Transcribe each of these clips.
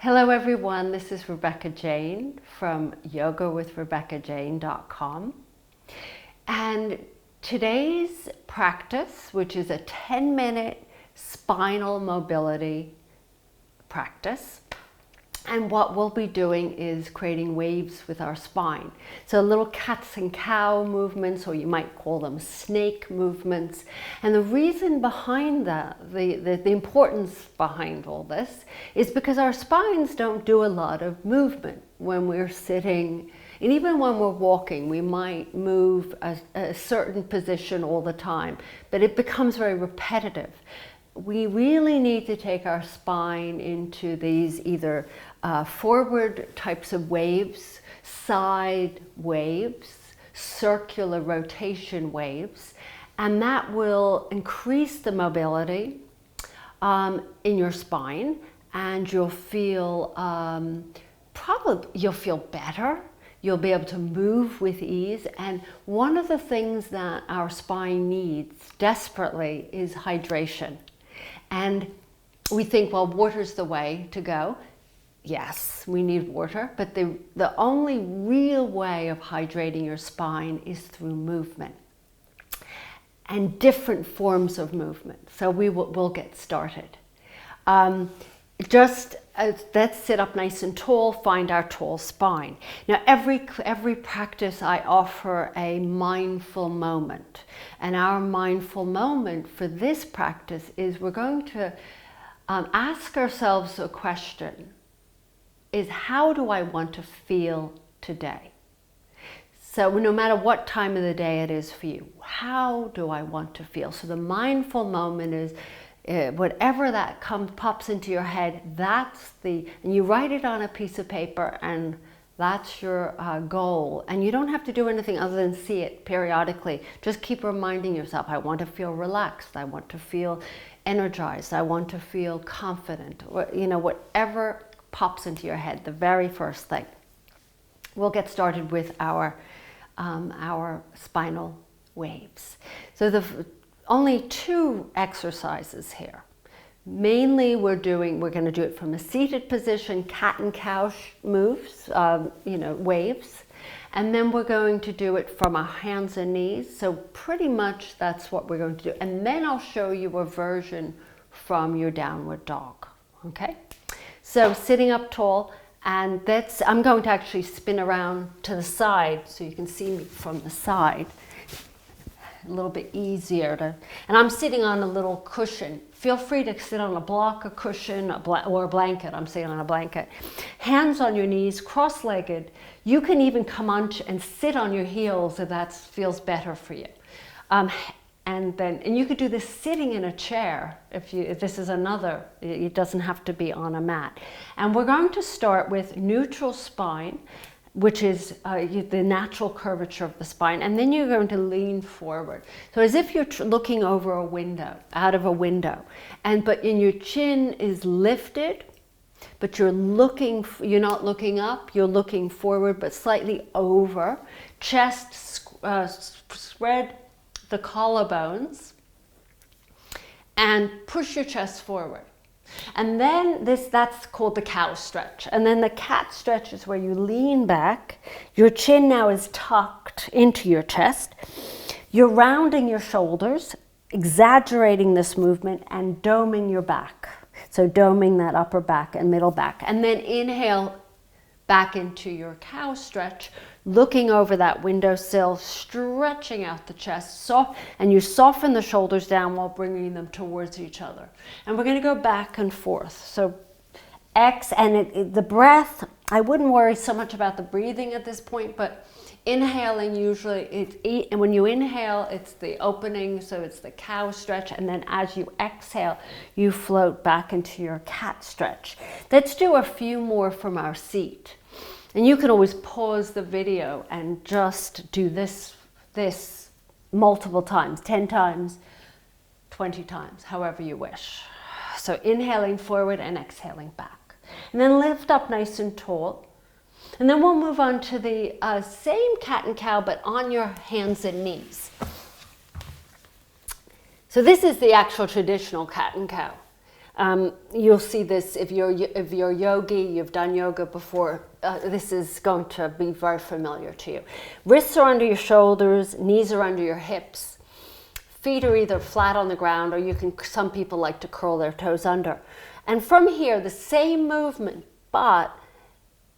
Hello everyone, this is Rebecca Jane from yogawithrebeccajane.com, and today's practice, which is a 10-minute spinal mobility practice, and what we'll be doing is creating waves with our spine. So little cats and cow movements, or you might call them snake movements. And the reason behind that, the importance behind all this, is because our spines don't do a lot of movement when we're sitting. And even when we're walking, we might move a certain position all the time, but it becomes very repetitive. We really need to take our spine into these either forward types of waves, side waves, circular rotation waves, and that will increase the mobility in your spine, and you'll feel you'll feel better. You'll be able to move with ease. And one of the things that our spine needs desperately is hydration. And we think, well, water's the way to go. Yes, we need water, but the only real way of hydrating your spine is through movement and different forms of movement. So we'll get started. Let's sit up nice and tall, find our tall spine. Now every practice I offer a mindful moment, and our mindful moment for this practice is we're going to ask ourselves a question, is how do I want to feel today? So no matter what time of the day it is for you, how do I want to feel? So the mindful moment is whatever that pops into your head, and you write it on a piece of paper, and that's your goal. And you don't have to do anything other than see it periodically. Just keep reminding yourself, I want to feel relaxed, I want to feel energized, I want to feel confident, or, whatever pops into your head, the very first thing. We'll get started with our spinal waves. So only two exercises here. Mainly we're going to do it from a seated position, cat and cow moves, waves. And then we're going to do it from our hands and knees. So pretty much that's what we're going to do. And then I'll show you a version from your downward dog, okay? So sitting up tall, and I'm going to actually spin around to the side so you can see me from the side. A little bit easier and I'm sitting on a little cushion. Feel free to sit on a block, a cushion, or a blanket. I'm sitting on a blanket. Hands on your knees, cross-legged. You can even come on and sit on your heels if that feels better for you. And you could do this sitting in a chair if this is another. It doesn't have to be on a mat. And we're going to start with neutral spine, which is the natural curvature of the spine, and then you're going to lean forward. So as if you're looking over a window, out of a window, but your chin is lifted, but you're not looking up, you're looking forward, but slightly over. Chest, spread the collarbones, and push your chest forward. And then that's called the cow stretch. And then the cat stretch is where you lean back. Your chin now is tucked into your chest. You're rounding your shoulders, exaggerating this movement, and doming your back. So doming that upper back and middle back. And then inhale back into your cow stretch, looking over that windowsill, stretching out the chest, and you soften the shoulders down while bringing them towards each other. And we're going to go back and forth. So the breath, I wouldn't worry so much about the breathing at this point, but inhaling usually, and when you inhale, it's the opening, so it's the cow stretch, and then as you exhale, you float back into your cat stretch. Let's do a few more from our seat. And you can always pause the video and just do this multiple times, 10 times, 20 times, however you wish. So inhaling forward and exhaling back. And then lift up nice and tall. And then we'll move on to the same cat and cow, but on your hands and knees. So this is the actual traditional cat and cow. You'll see this if you're yogi, you've done yoga before, this is going to be very familiar to you. Wrists are under your shoulders, knees are under your hips. Feet are either flat on the ground, or some people like to curl their toes under. And from here, the same movement, but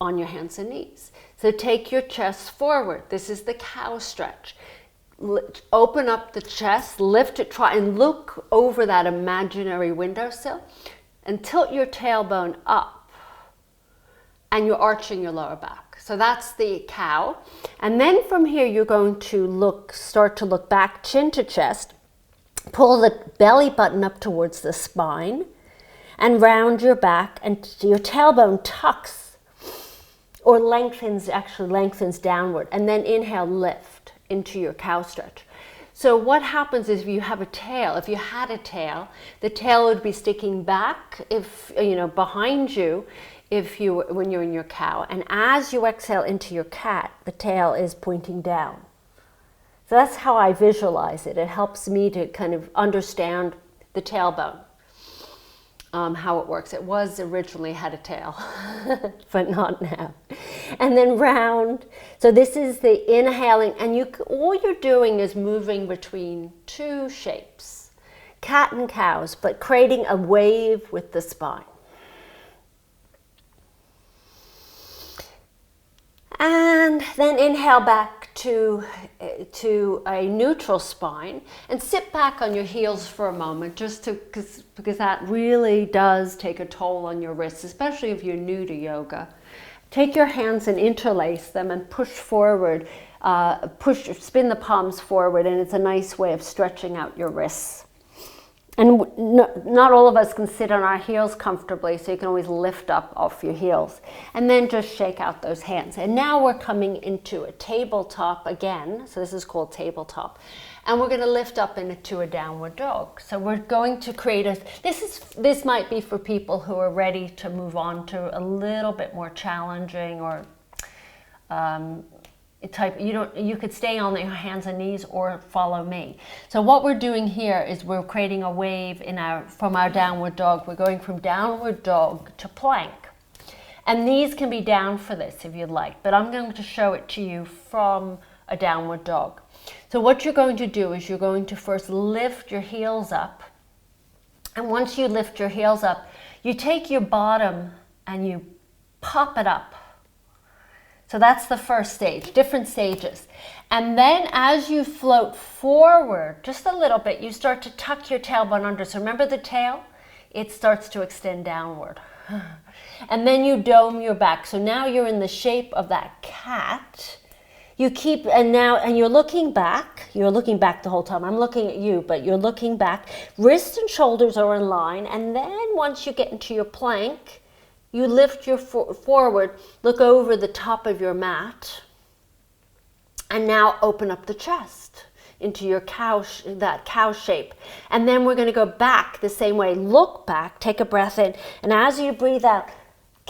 on your hands and knees. So take your chest forward. This is the cow stretch. Open up the chest, lift it, try and look over that imaginary windowsill and tilt your tailbone up, and you're arching your lower back. So that's the cow. And then from here, you're going to start to look back, chin to chest, pull the belly button up towards the spine, and round your back, and your tailbone tucks or actually lengthens downward. And then inhale, lift into your cow stretch. So what happens is if you had a tail, the tail would be sticking back behind you when you're in your cow. And as you exhale into your cat, the tail is pointing down. So that's how I visualize it. It helps me to kind of understand the tailbone, how it works. It was originally had a tail, but not now. And then round. So this is the inhaling, and all you're doing is moving between two shapes, cat and cows, but creating a wave with the spine. And then inhale back to a neutral spine, and sit back on your heels for a moment, because that really does take a toll on your wrists, especially if you're new to yoga. Take your hands and interlace them and push forward, spin the palms forward, and it's a nice way of stretching out your wrists. And not all of us can sit on our heels comfortably, so you can always lift up off your heels. And then just shake out those hands. And now we're coming into a tabletop again. So this is called tabletop. And we're going to lift up into a downward dog. So we're going to create this might be for people who are ready to move on to a little bit more challenging or you could stay on your hands and knees or follow me. So what we're doing here is we're creating a wave from our downward dog. We're going from downward dog to plank. And these can be down for this if you'd like, but I'm going to show it to you from a downward dog. So what you're going to do is you're going to first lift your heels up. And once you lift your heels up, you take your bottom and you pop it up. So that's the first stage, different stages. And then as you float forward just a little bit, you start to tuck your tailbone under. So remember the tail? It starts to extend downward. And then you dome your back. So now you're in the shape of that cat. And you're looking back. You're looking back the whole time. I'm looking at you, but you're looking back. Wrists and shoulders are in line. And then once you get into your plank, you lift your forward, look over the top of your mat, and now open up the chest into your that cow shape. And then we're going to go back the same way. Look back, take a breath in, and as you breathe out,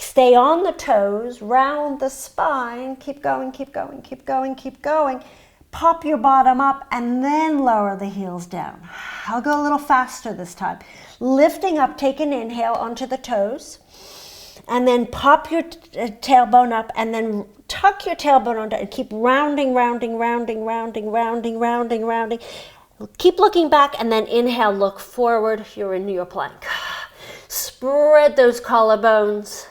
stay on the toes, round the spine, keep going, keep going, keep going, keep going. Pop your bottom up and then lower the heels down. I'll go a little faster this time. Lifting up, take an inhale onto the toes. And then pop your tailbone up, and then tuck your tailbone under and keep rounding, rounding, rounding, rounding, rounding, rounding, rounding. Keep looking back, and then inhale, look forward. You're in your plank. Spread those collarbones,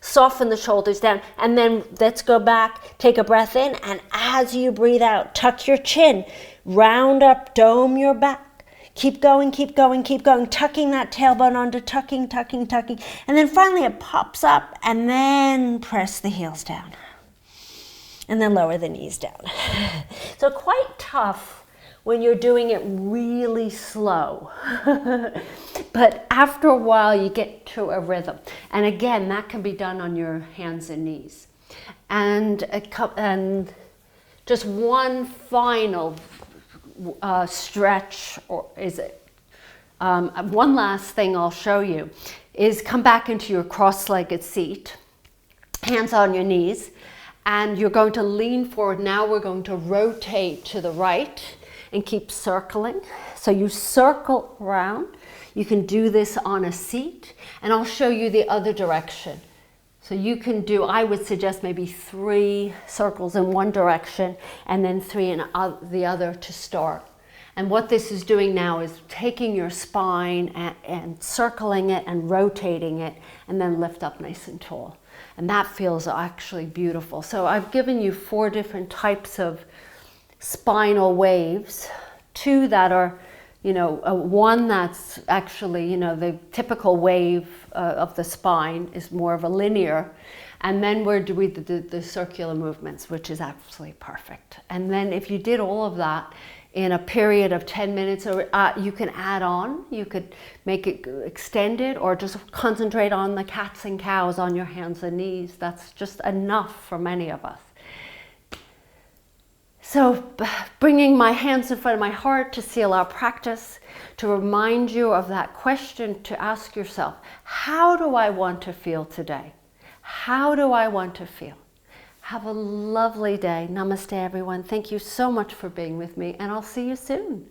soften the shoulders down, and then let's go back. Take a breath in, and as you breathe out, tuck your chin, round up, dome your back. Keep going, keep going, keep going, tucking that tailbone under, tucking, tucking, tucking. And then finally it pops up, and then press the heels down. And then lower the knees down. So quite tough when you're doing it really slow. But after a while you get to a rhythm. And again, that can be done on your hands and knees. And just one final stretch, or is it? One last thing I'll show you is come back into your cross-legged seat, hands on your knees, and you're going to lean forward. Now we're going to rotate to the right, and keep circling. So you circle around. You can do this on a seat, and I'll show you the other direction. So you can do, I would suggest maybe 3 circles in one direction and then 3 in the other to start. And what this is doing now is taking your spine and circling it and rotating it, and then lift up nice and tall. And that feels actually beautiful. So I've given you 4 different types of spinal waves, 2 that are, you know, one that's actually, you know, the typical wave of the spine is more of a linear. And then we're doing the circular movements, which is absolutely perfect. And then if you did all of that in a period of 10 minutes, or you can add on, you could make it extended, or just concentrate on the cats and cows on your hands and knees. That's just enough for many of us. So bringing my hands in front of my heart to seal our practice, to remind you of that question to ask yourself, how do I want to feel today? How do I want to feel? Have a lovely day. Namaste, everyone. Thank you so much for being with me, and I'll see you soon.